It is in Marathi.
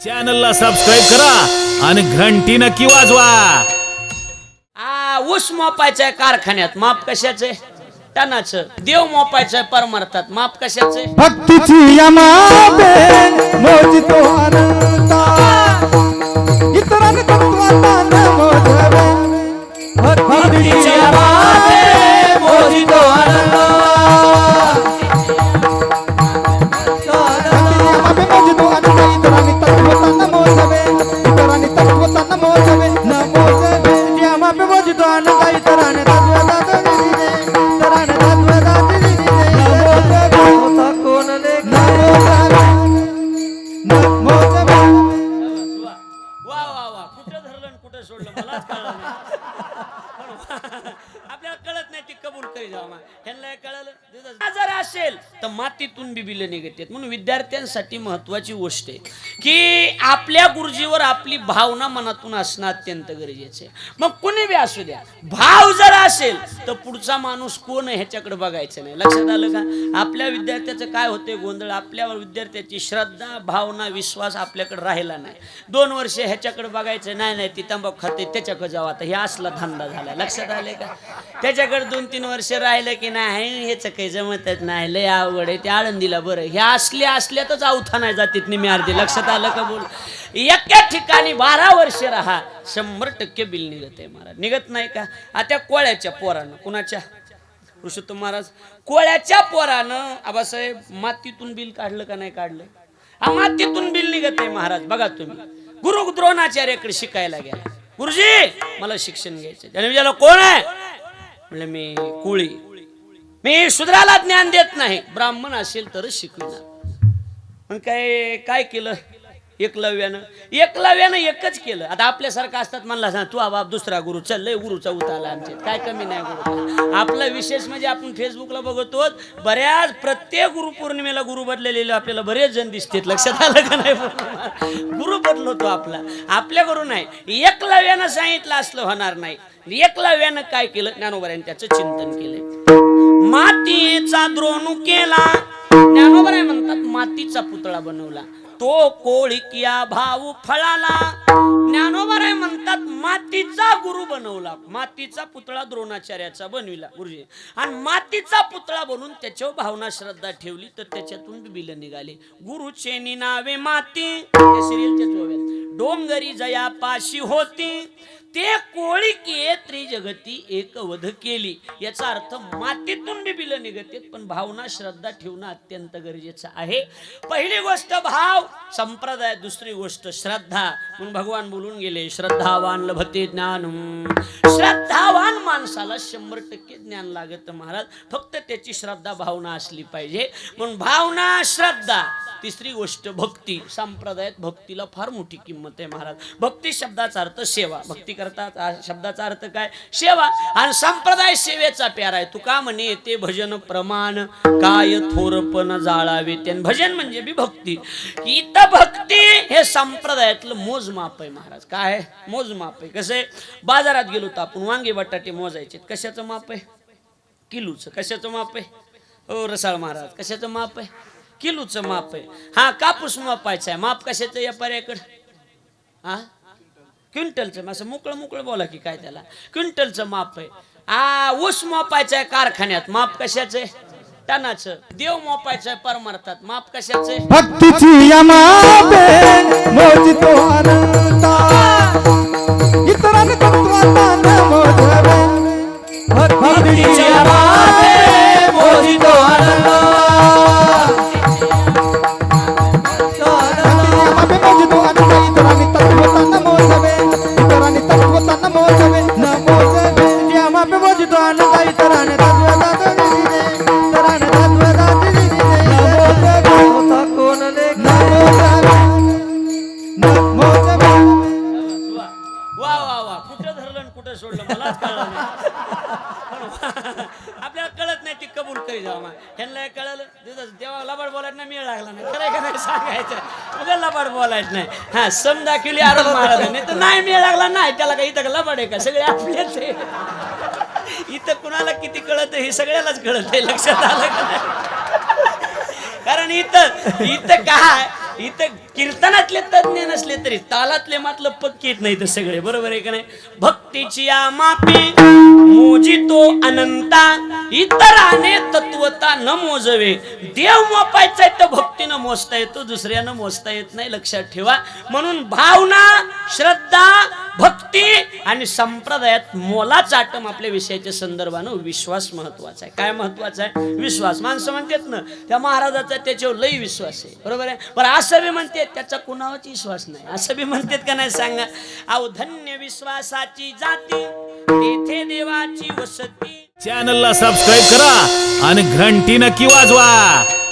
चॅनलला सबस्क्राईब करा आणि घंटी नक्की वाजवा. ऊस मोपायचंय कारखान्यात, माप कशाचे? टनाचं. देव मोपायचंय परमार्थात, माप कशाचे? भक्तीची यमाबे मोजितो अनंता इतरांनी तत्वाचा न मोजावे. भक्तीची यमाबे मोजितो अनंता मोजितो अनंता इतरांनी तत्वाचा न मोजावे. इतरांनी तत्वाचा न मोजावे न मोजावे. यमाबे मोजितो अनंता इतरांनी तत्वाचा सोडलं मलाच कळलं नाही. आपल्याला कळत नाही ती कबूल करी जावा. ह्यांना कळलं जर असेल तर मातीतून बिबिले निघतात. म्हणून विद्यार्थ्यांसाठी महत्वाची गोष्ट आहे की आपल्या गुरुजीवर आपली भावना मनातून असणं अत्यंत गरजेचं आहे. मग कुणी बी असू द्या, भाव जर असेल तर पुढचा माणूस कोण आहे ह्याच्याकडे बघायचं नाही. लक्षात आलं का? आपल्या विद्यार्थ्याचं काय होते गोंधळ, आपल्यावर विद्यार्थ्याची श्रद्धा भावना विश्वास आपल्याकडे राहिला नाही. 2 वर्ष ह्याच्याकडे बघायचं नाही ती तंबाखू खाते त्याच्याकडे जाऊ, आता हे असला धंदा झाला. लक्षात आले का? त्याच्याकडे 2-3 वर्ष राहिलं की नाही ह्याचं काही जमतच नाही, लय अवघड आहे, ते आळंदीला बरं. ह्या असल्यातच अवथा नाही जातीत निम्मी अर्धी. लक्षात आलं का? बोल, एका ठिकाणी 12 वर्ष राहा, 100% बिल निघत आहे महाराज. निघत नाही का? आता कोळ्याच्या पोरानं, कुणाच्या? पुरुषोत्तम महाराज कोळ्याच्या पोरानं आबासाहेब मातीतून बिल काढलं का नाही काढलं? मातीतून बिल निघत आहे महाराज. बघा तुम्ही, गुरु द्रोणाचार्याकडे शिकायला गेला. गुरुजी मला शिक्षण घ्यायचं. त्याने विचारलं कोण आहे? म्हणलं मी कोळी, मी शूद्राला ज्ञान देत नाही, ब्राह्मण असेल तरच शिकविणार. मग काय केलं? एकलव्यानं एकच केलं. आता आपल्यासारखं असतात म्हणला सांग तू बाप दुसरा गुरु, चल लय गुरुचा उतारला आमच्यात, काय कमी नाही गुरु. आपला विशेष म्हणजे आपण फेसबुकला बघतो बऱ्याच प्रत्येक गुरुपौर्णिमेला गुरु बदललेले आपल्याला बरेच जण दिसतात. लक्षात आलं का नाही? गुरु बदलतो आपल्या गुरु नाही. एकलव्यानं सांगितलं असलं होणार नाही. एकलव्यानं काय केलं? ज्ञानोबरांनी त्याचं चिंतन केलंय. मातीचा द्रोणू केला, ज्ञानोबराय म्हणतात मातीचा पुतळा बनवला, तो कोळिकिया भाऊ फळाला. ज्ञानोबराय म्हणतात मातीचा गुरु बनवला, मातीचा पुतळा द्रोणाचार्याचा बनविला गुरुजी. आणि मातीचा पुतळा बनवून त्याच्यावर भावना श्रद्धा ठेवली तर त्याच्यातून बिल निघाले. गुरुचे नावे माती, त्या सिरियलच्या जोव्यात डोंगरी जया पाशी होती, ते कोळिके त्रिजगती एक वध केली. याचा अर्थ मातीतून बिल निघते, पण भावना श्रद्धा ठेवणं अत्यंत गरजेचं आहे. पहिली गोष्ट भाव संप्रदाय, दुसरी गोष्ट श्रद्धा. म्हणून भगवान बोलून गेले श्रद्धावान लभते ज्ञान. श्रद्धावान माणसाला 100% ज्ञान लागत महाराज, फक्त त्याची श्रद्धा भावना असली पाहिजे. म्हणून भावना श्रद्धा. तिसरी गोष्ट भक्ती. संप्रदायात भक्तीला फार मोठी किंमत आहे महाराज. भक्ती शब्दाचा अर्थ सेवा, भक्ती करतात शब्दाचा अर्थ काय? सेवा. आणि संप्रदाय सेवेचा प्यारा आहे. तुका म्हणे ते भजन प्रमाण काय थोरपण जाळावे. त्यान भजन म्हणजे बी भक्ती. इथं भक्ती हे संप्रदायातलं मोजमाप आहे महाराज. काय मोजमाप आहे? कसं आहे? बाजारात गेलो तर आपण वांगे बटाटे मोजायचे, कशाचं माप आहे? किलोचं. कशाचं माप आहे? ओ रसाळ महाराज, कशाचं माप आहे? किलोचं माप आहे. हा कापूस मापायचा आहे, माप कशाचं? या पर्याकडे क्विंटलचं. असं मोकळं बोला की काय त्याला क्विंटलचं माप आहे. ऊस मोपायचा आहे कारखान्यात, माप कशाचं? टनाचं. देव मोपायचं आहे परमार्थात, माप कशाचं? भक्तीची यमाबे मोजितो अनंता इतरांनी तत्वाचा न मोजावे. भक्तीची यमाबे मोजितो अनंता मोजितो अनंता इतरांनी तत्वाचा न मोजावे. इतरांनी तत्वाचा न मोजावे न मोजावे. यमाबे मोजितो अनंता इतरांनी तत्वाचा कुठं सोडलं मलाच कळलं नाही. आपल्याला कळत नाही ती कबूल करी जावा. ह्यांना कळलं तेव्हा लबाड बोलायचं नाही, मेळ लागला नाही. खरं का नाही सांगायचं, उगा लबाड बोलायचं नाही. हा सम दाखवली आरोप महाराज, नाही तर नाही मेळ लागला नाही. त्याला काय इथं लबाड आहे का? सगळे आपलेच आहे. इथं कुणाला किती कळत हे सगळ्यालाच कळत आहे. लक्षात आलं का? कारण इथं काय इथं कीर्तनातले तज्ञ नसले तरी तालातले मातलं पक्कीत नाही तर सगळे बरोबर आहे का नाही. भक्तीची मापे मोजितो अनंता इतराने तत्वता न मोजवे. देव मोपायचा तर भक्तीनं मोजता येतो, दुसऱ्यानं मोजता येत नाही, लक्षात ठेवा. म्हणून भावना, श्रद्धा, भक्ती आणि संप्रदायात मोलाचा आटम आपल्या विषयाच्या संदर्भानं विश्वास महत्वाचा आहे. काय महत्वाचा आहे? विश्वास. माणसं म्हणतात ना त्या महाराजाचा त्याच्यावर लई विश्वास आहे, बरोबर आहे. पण असं बी म्हणतात त्याचा कुणावरच विश्वास नाही, असं बी म्हणतात का नाही सांगा. अहो धन्य विश्वासाची जाती तेथे देवाची वसती. चॅनलला सबस्क्राईब करा आणि घंटी नक्की वाजवा.